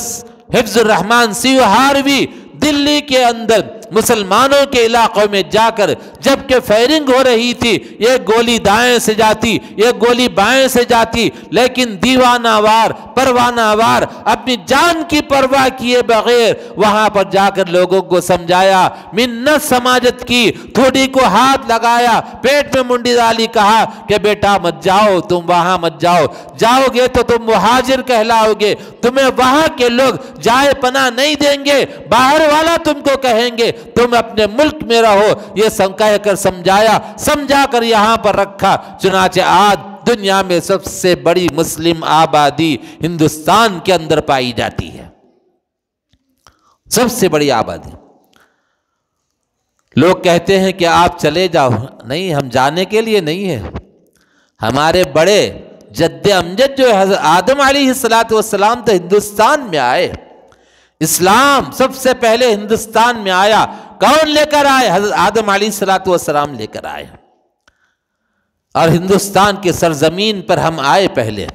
حفظ الرحمان سیوہاروی دلی کے اندر مسلمانوں کے علاقوں میں جا کر جب کہ فائرنگ ہو رہی تھی، ایک گولی دائیں سے جاتی، ایک گولی بائیں سے جاتی، لیکن دیوانہ وار پروانہ وار اپنی جان کی پرواہ کیے بغیر وہاں پر جا کر لوگوں کو سمجھایا، منت سماجت کی، تھوڑی کو ہاتھ لگایا، پیٹ میں منڈی ڈالی، کہا کہ بیٹا مت جاؤ، تم وہاں مت جاؤ، جاؤ گے تو تم مہاجر کہلاؤ گے، تمہیں وہاں کے لوگ جائے پناہ نہیں دیں گے، باہر والا تم کو کہیں گے، تم اپنے ملک میں رہو، یہ کہہ کر سمجھایا، سمجھا کر یہاں پر رکھا۔ چنانچہ آج دنیا میں سب سے بڑی مسلم آبادی ہندوستان کے اندر پائی جاتی ہے، سب سے بڑی آبادی۔ لوگ کہتے ہیں کہ آپ چلے جاؤ، نہیں، ہم جانے کے لیے نہیں ہے، ہمارے بڑے جد امجد جو حضرت آدم علیہ السلام تو ہندوستان میں آئے، اسلام سب سے پہلے ہندوستان میں آیا، کون لے کر آئے؟ حضرت آدم علیہ السلام لے کر آئے، اور ہندوستان کی سرزمین پر ہم آئے پہلے،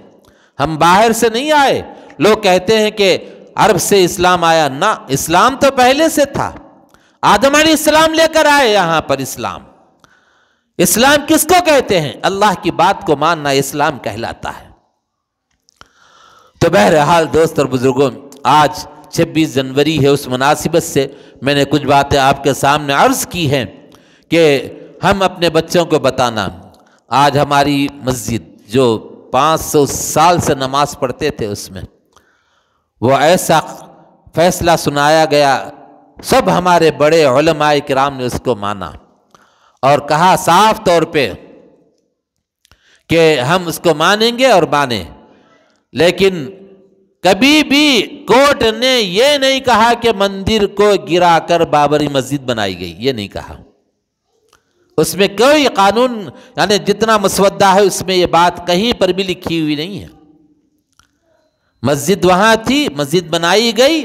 ہم باہر سے نہیں آئے۔ لوگ کہتے ہیں کہ عرب سے اسلام آیا، نہ، اسلام تو پہلے سے تھا، آدم علیہ السلام لے کر آئے یہاں پر اسلام۔ اسلام کس کو کہتے ہیں؟ اللہ کی بات کو ماننا اسلام کہلاتا ہے۔ تو بہرحال دوست اور بزرگوں، آج 26 جنوری ہے، اس مناسبت سے میں نے کچھ باتیں آپ کے سامنے عرض کی ہیں کہ ہم اپنے بچوں کو بتانا۔ آج ہماری مسجد جو 500 سال سے نماز پڑھتے تھے، اس میں وہ ایسا فیصلہ سنایا گیا، سب ہمارے بڑے علماء کرام نے اس کو مانا اور کہا صاف طور پہ کہ ہم اس کو مانیں گے اور مانیں، لیکن کبھی بھی کورٹ نے یہ نہیں کہا کہ مندر کو گرا کر بابری مسجد بنائی گئی، یہ نہیں کہا، اس میں کوئی قانون، یعنی جتنا مسودہ ہے اس میں یہ بات کہیں پر بھی لکھی ہوئی نہیں ہے۔ مسجد وہاں تھی، مسجد بنائی گئی،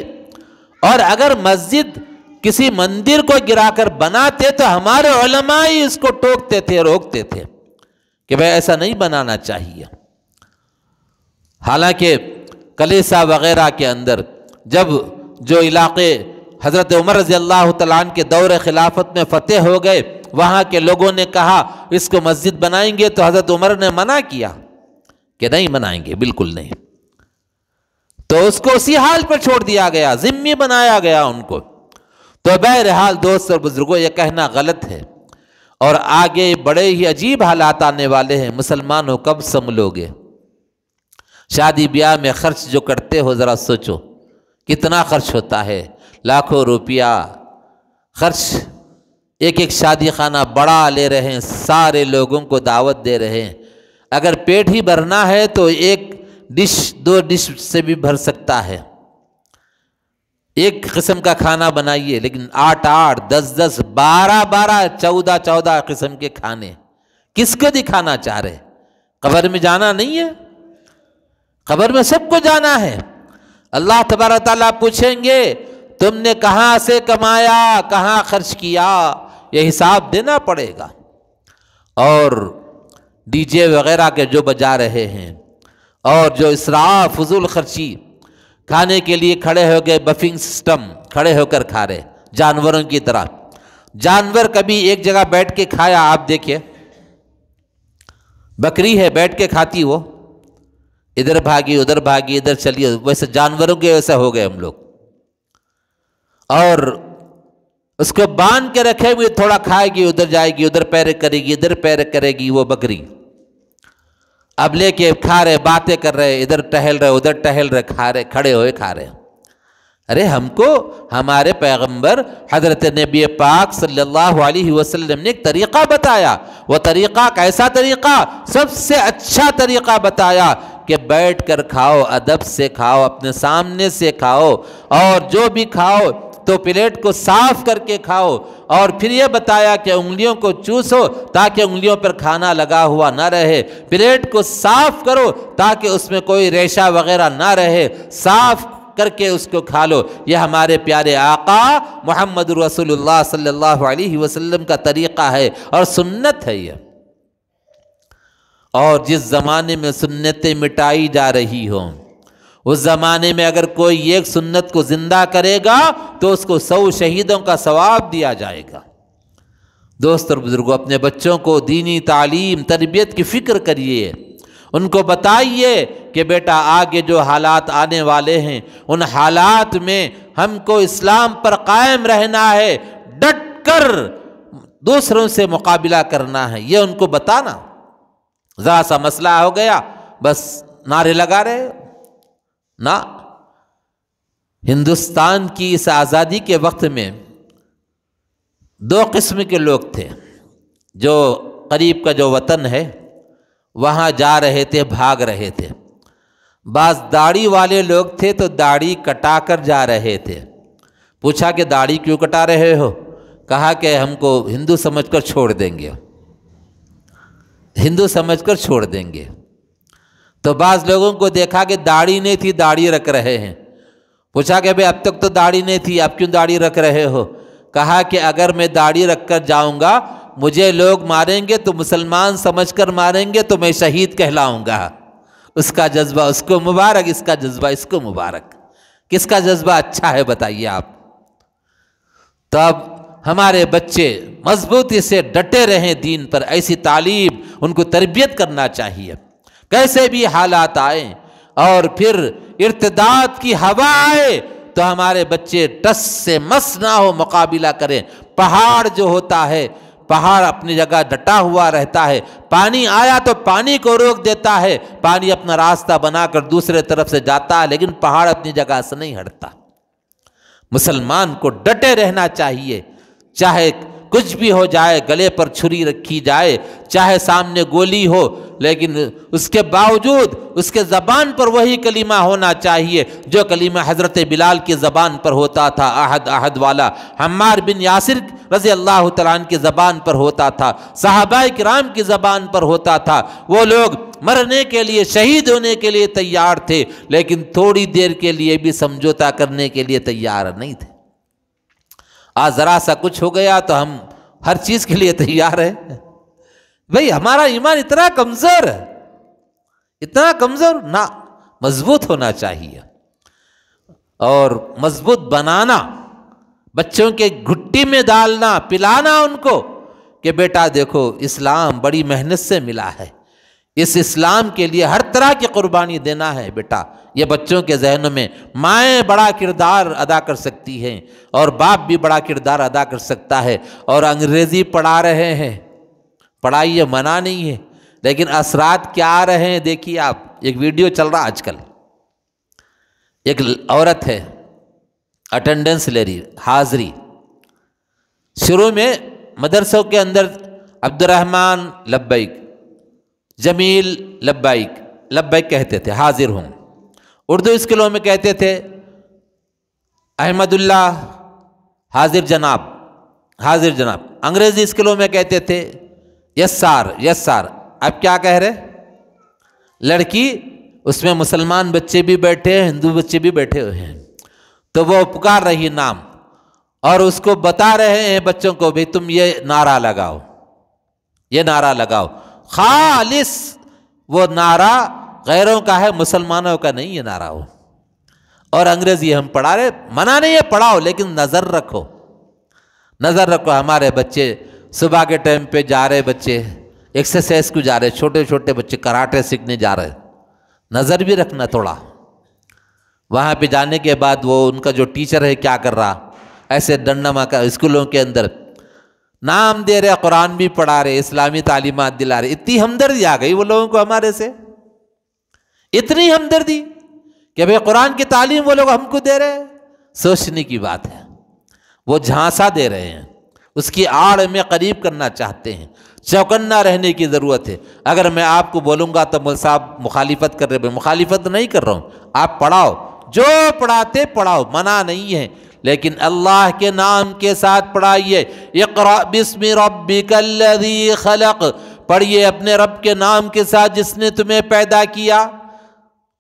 اور اگر مسجد کسی مندر کو گرا کر بناتے تو ہمارے علماء ہی اس کو ٹوکتے تھے، روکتے تھے کہ بھئی ایسا نہیں بنانا چاہیے۔ حالانکہ کلیسا وغیرہ کے اندر جب جو علاقے حضرت عمر رضی اللہ تعالیٰ عنہ کے دور خلافت میں فتح ہو گئے، وہاں کے لوگوں نے کہا اس کو مسجد بنائیں گے، تو حضرت عمر نے منع کیا کہ نہیں بنائیں گے، بالکل نہیں، تو اس کو اسی حال پر چھوڑ دیا گیا، ذمہ بنایا گیا ان کو۔ تو بہرحال دوست اور بزرگوں، یہ کہنا غلط ہے، اور آگے بڑے ہی عجیب حالات آنے والے ہیں۔ مسلمانوں کب سنبھلو گے؟ شادی بیاہ میں خرچ جو کرتے ہو، ذرا سوچو کتنا خرچ ہوتا ہے، لاکھوں روپیہ خرچ، ایک ایک شادی خانہ بڑا لے رہے ہیں، سارے لوگوں کو دعوت دے رہے ہیں۔ اگر پیٹ ہی بھرنا ہے تو ایک ڈش 2 ڈش سے بھی بھر سکتا ہے، ایک قسم کا کھانا بنائیے، لیکن 8 10 12 14 قسم کے کھانے کس کو دکھانا چاہ رہے؟ قبر میں جانا نہیں ہے، قبر میں سب کو جانا ہے۔ اللہ تبارک تعالیٰ پوچھیں گے تم نے کہاں سے کمایا، کہاں خرچ کیا، یہ حساب دینا پڑے گا۔ اور ڈی جے وغیرہ کے جو بجا رہے ہیں، اور جو اسراف فضول خرچی، کھانے کے لیے کھڑے ہو گئے، بفنگ سسٹم، کھڑے ہو کر کھا رہے جانوروں کی طرح۔ جانور کبھی ایک جگہ بیٹھ کے کھایا؟ آپ دیکھیے، بکری ہے بیٹھ کے کھاتی، وہ ادھر بھاگی ادھر بھاگی ادھر چلی، ویسے جانوروں کے ویسے ہو گئے ہم لوگ، اور اس کو باندھ کے رکھے ہوئے، تھوڑا کھائے گی ادھر جائے گی، ادھر پیر کرے گی ادھر پیر کرے گی، وہ بکری اب لے کے کھا رہے، باتیں کر رہے، ادھر ٹہل رہے ادھر ٹہل رہے، کھا رہے، کھڑے ہوئے کھا رہے۔ ارے ہم کو ہمارے پیغمبر حضرت نبی پاک صلی اللہ علیہ وسلم نے ایک طریقہ بتایا، وہ طریقہ کیسا طریقہ؟ سب سے اچھا طریقہ بتایا کہ بیٹھ کر کھاؤ، ادب سے کھاؤ، اپنے سامنے سے کھاؤ، اور جو بھی کھاؤ تو پلیٹ کو صاف کر کے کھاؤ، اور پھر یہ بتایا کہ انگلیوں کو چوسو تاکہ انگلیوں پر کھانا لگا ہوا نہ رہے، پلیٹ کو صاف کرو تاکہ اس میں کوئی ریشہ وغیرہ نہ رہے، صاف کر کے اس کو کھا لو۔ یہ ہمارے پیارے آقا محمد رسول اللہ صلی اللہ علیہ وسلم کا طریقہ ہے اور سنت ہے یہ۔ اور جس زمانے میں سنتیں مٹائی جا رہی ہوں، اس زمانے میں اگر کوئی ایک سنت کو زندہ کرے گا تو اس کو 100 شہیدوں کا ثواب دیا جائے گا۔ دوست اور بزرگوں، اپنے بچوں کو دینی تعلیم تربیت کی فکر کریے، ان کو بتائیے کہ بیٹا آگے جو حالات آنے والے ہیں ان حالات میں ہم کو اسلام پر قائم رہنا ہے، ڈٹ کر دوسروں سے مقابلہ کرنا ہے، یہ ان کو بتانا۔ ذرا سا مسئلہ ہو گیا بس نعرے لگا رہے نہ۔ ہندوستان کی اس آزادی کے وقت میں 2 قسم کے لوگ تھے، جو قریب کا جو وطن ہے وہاں جا رہے تھے، بھاگ رہے تھے۔ بعض داڑھی والے لوگ تھے تو داڑھی کٹا کر جا رہے تھے۔ پوچھا کہ داڑھی کیوں کٹا رہے ہو؟ کہا کہ ہم کو ہندو سمجھ کر چھوڑ دیں گے، ہندو سمجھ کر چھوڑ دیں گے۔ تو بعض لوگوں کو دیکھا کہ داڑھی نہیں تھی، داڑھی رکھ رہے ہیں۔ پوچھا کہ اب تک تو داڑھی نہیں تھی، اب کیوں داڑھی رکھ رہے ہو؟ کہا کہ اگر میں داڑھی رکھ کر جاؤں گا مجھے لوگ ماریں گے تو مسلمان سمجھ کر ماریں گے تو میں شہید کہلاؤں گا۔ اس کا جذبہ اس کو مبارک، اس کا جذبہ اس کو مبارک۔ کس کا جذبہ اچھا ہے بتائیے آپ؟ تو اب ہمارے بچے مضبوطی سے ڈٹے رہیں دین پر، ایسی تعلیم ان کو تربیت کرنا چاہیے۔ کیسے بھی حالات آئیں اور پھر ارتداد کی ہوا آئے تو ہمارے بچے ٹس سے مس نہ ہو، مقابلہ کریں۔ پہاڑ جو ہوتا ہے، پہاڑ اپنی جگہ ڈٹا ہوا رہتا ہے، پانی آیا تو پانی کو روک دیتا ہے، پانی اپنا راستہ بنا کر دوسرے طرف سے جاتا ہے، لیکن پہاڑ اپنی جگہ سے نہیں ہٹتا۔ مسلمان کو ڈٹے رہنا چاہیے، چاہے کچھ بھی ہو جائے، گلے پر چھری رکھی جائے، چاہے سامنے گولی ہو، لیکن اس کے باوجود اس کے زبان پر وہی کلمہ ہونا چاہیے جو کلمہ حضرت بلال کی زبان پر ہوتا تھا، احد احد والا، عمار بن یاسر رضی اللہ تعالیٰ عنہ کی زبان پر ہوتا تھا، صحابہ کرام کی زبان پر ہوتا تھا۔ وہ لوگ مرنے کے لیے، شہید ہونے کے لیے تیار تھے، لیکن تھوڑی دیر کے لیے بھی سمجھوتا کرنے کے لیے تیار نہیں تھے۔ آج ذرا سا کچھ ہو گیا تو ہم ہر چیز کے لیے تیار ہیں۔ بھئی ہمارا ایمان اتنا کمزور ہے، اتنا کمزور نہ، مضبوط ہونا چاہیے اور مضبوط بنانا، بچوں کے گھٹی میں ڈالنا، پلانا ان کو کہ بیٹا دیکھو اسلام بڑی محنت سے ملا ہے، اس اسلام کے لیے ہر طرح کی قربانی دینا ہے بیٹا۔ یہ بچوں کے ذہنوں میں مائیں بڑا کردار ادا کر سکتی ہیں اور باپ بھی بڑا کردار ادا کر سکتا ہے۔ اور انگریزی پڑھا رہے ہیں، پڑھائی منع نہیں ہے، لیکن اثرات کیا آ رہے ہیں دیکھیے آپ۔ ایک ویڈیو چل رہا آج کل، ایک عورت ہے اٹینڈنس لے رہی، حاضری۔ شروع میں مدرسوں کے اندر عبد الرحمن لبیک، جمیل لبیک، لبیک کہتے تھے، حاضر ہوں۔ اردو اسکولوں میں کہتے تھے احمد اللہ، حاضر جناب، حاضر جناب۔ انگریزی اسکولوں میں کہتے تھے یس سار، یس سار۔ اب کیا کہہ رہے؟ لڑکی، اس میں مسلمان بچے بھی بیٹھے ہیں، ہندو بچے بھی بیٹھے ہوئے ہیں، تو وہ پکار رہی نام اور اس کو بتا رہے ہیں بچوں کو بھی تم یہ نعرہ لگاؤ، یہ نعرہ لگاؤ۔ خالص وہ نعرہ غیروں کا ہے، مسلمانوں کا نہیں یہ نعرہ ہو۔ اور انگریزی ہم پڑھا رہے، منع نہیں ہے پڑھاؤ، لیکن نظر رکھو، نظر رکھو۔ ہمارے بچے صبح کے ٹائم پہ جا رہے، بچے ایکسرسائز کو جا رہے، چھوٹے چھوٹے بچے کراٹے سیکھنے جا رہے، نظر بھی رکھنا تھوڑا۔ وہاں پہ جانے کے بعد وہ ان کا جو ٹیچر ہے کیا کر رہا، ایسے ڈنڈما کا اسکولوں کے اندر نام دے رہے، قرآن بھی پڑھا رہے، اسلامی تعلیمات دلا رہے۔ اتنی ہمدردی آ گئی وہ لوگوں کو ہمارے سے، اتنی ہمدردی کہ بھئی قرآن کی تعلیم وہ لوگ ہم کو دے رہے ہیں۔ سوچنے کی بات ہے، وہ جھانسا دے رہے ہیں، اس کی آڑ میں قریب کرنا چاہتے ہیں۔ چوکنا رہنے کی ضرورت ہے۔ اگر میں آپ کو بولوں گا تو مول صاحب مخالفت کر رہے، مخالفت نہیں کر رہا ہوں، آپ پڑھاؤ، جو پڑھاتے پڑھاؤ، منع نہیں ہے، لیکن اللہ کے نام کے ساتھ پڑھائیے۔ اقرأ بسم ربک الذی خلق، پڑھیے اپنے رب کے نام کے ساتھ جس نے تمہیں پیدا کیا۔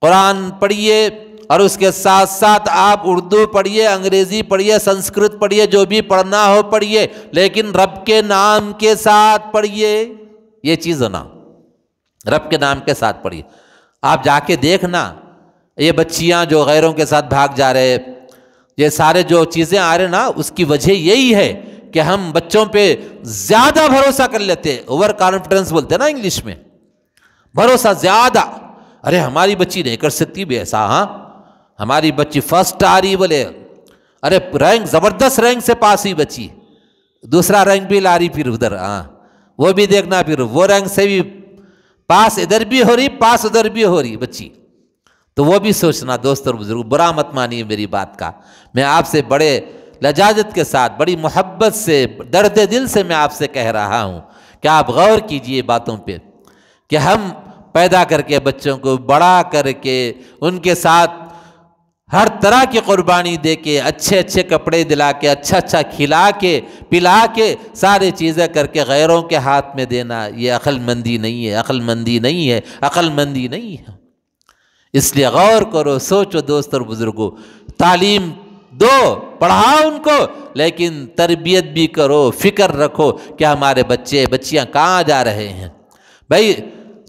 قرآن پڑھیے اور اس کے ساتھ ساتھ آپ اردو پڑھیے، انگریزی پڑھیے، سنسکرت پڑھیے، جو بھی پڑھنا ہو پڑھیے، لیکن رب کے نام کے ساتھ پڑھیے۔ یہ چیز ہونا، رب کے نام کے ساتھ پڑھیے۔ آپ جا کے دیکھنا، یہ بچیاں جو غیروں کے ساتھ بھاگ جا رہے، یہ سارے جو چیزیں آ رہے نا، اس کی وجہ یہی ہے کہ ہم بچوں پہ زیادہ بھروسہ کر لیتے، اوور کانفیڈنس بولتے ہیں نا انگلش میں، بھروسہ زیادہ. ارے ہماری بچی نہیں کر سکتی بھی ایسا، ہاں ہماری بچی فرسٹ آ رہی، بولے ارے رینک زبردست رینک سے پاس ہوئی بچی، دوسرا رینک بھی لا رہی، پھر ادھر ہاں وہ بھی دیکھنا، پھر وہ رینک سے بھی پاس ادھر بھی ہو رہی، پاس ادھر بھی ہو رہی بچی. تو وہ بھی سوچنا دوست اور بزرگ، برا مت مانیے میری بات کا، میں آپ سے بڑے لجاجت کے ساتھ، بڑی محبت سے، درد دل سے میں آپ سے کہہ رہا ہوں کہ آپ غور کیجئے باتوں پہ، کہ ہم پیدا کر کے بچوں کو بڑا کر کے ان کے ساتھ ہر طرح کی قربانی دے کے، اچھے اچھے کپڑے دلا کے، اچھا اچھا کھلا کے پلا کے، ساری چیزیں کر کے غیروں کے ہاتھ میں دینا، یہ عقل مندی نہیں ہے، عقل مندی نہیں ہے، عقل مندی نہیں ہے. اس لیے غور کرو، سوچو دوست اور بزرگوں، تعلیم دو، پڑھاؤ ان کو، لیکن تربیت بھی کرو، فکر رکھو کہ ہمارے بچے بچیاں کہاں جا رہے ہیں. بھائی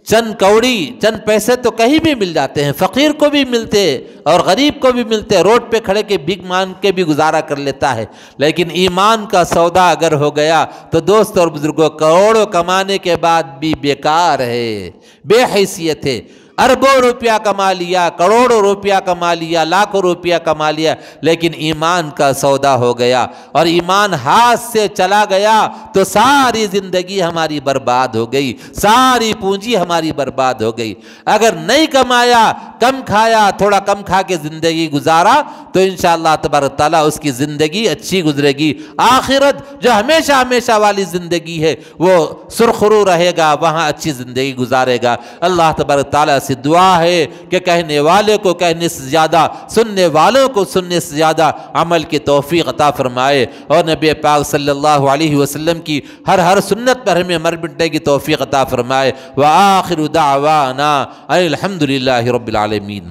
چند کوڑی، چند پیسے تو کہیں بھی مل جاتے ہیں، فقیر کو بھی ملتے اور غریب کو بھی ملتے، روڈ پہ کھڑے کے بھیک مانگ کے بھی گزارا کر لیتا ہے، لیکن ایمان کا سودا اگر ہو گیا تو دوست اور بزرگوں کروڑوں کمانے کے بعد بھی بیکار ہے، بے حیثیت ہے. اربوں روپیہ کما لیا، کروڑوں روپیہ کما لیا، لاکھوں روپیہ کما لیا، لیکن ایمان کا سودا ہو گیا اور ایمان ہاتھ سے چلا گیا تو ساری زندگی ہماری برباد ہو گئی، ساری پونجی ہماری برباد ہو گئی. اگر نہیں کمایا، کم کھایا، تھوڑا کم کھا کے زندگی گزارا تو انشاءاللہ تبارک تعالیٰ اس کی زندگی اچھی گزرے گی. آخرت جو ہمیشہ ہمیشہ والی زندگی ہے وہ سرخرو رہے گا، وہاں اچھی زندگی گزارے گا. اللہ تبارک تعالیٰ سے دعا ہے کہ کہنے والے کو کہنے سے زیادہ، سننے والوں کو سننے سے زیادہ عمل کی توفیق عطا فرمائے، اور نبی پاک صلی اللہ علیہ وسلم کی ہر سنت پر ہمیں مر مٹنے کی توفیق عطا فرمائے. وآخر دعوانا الحمدللہ رب العالمین.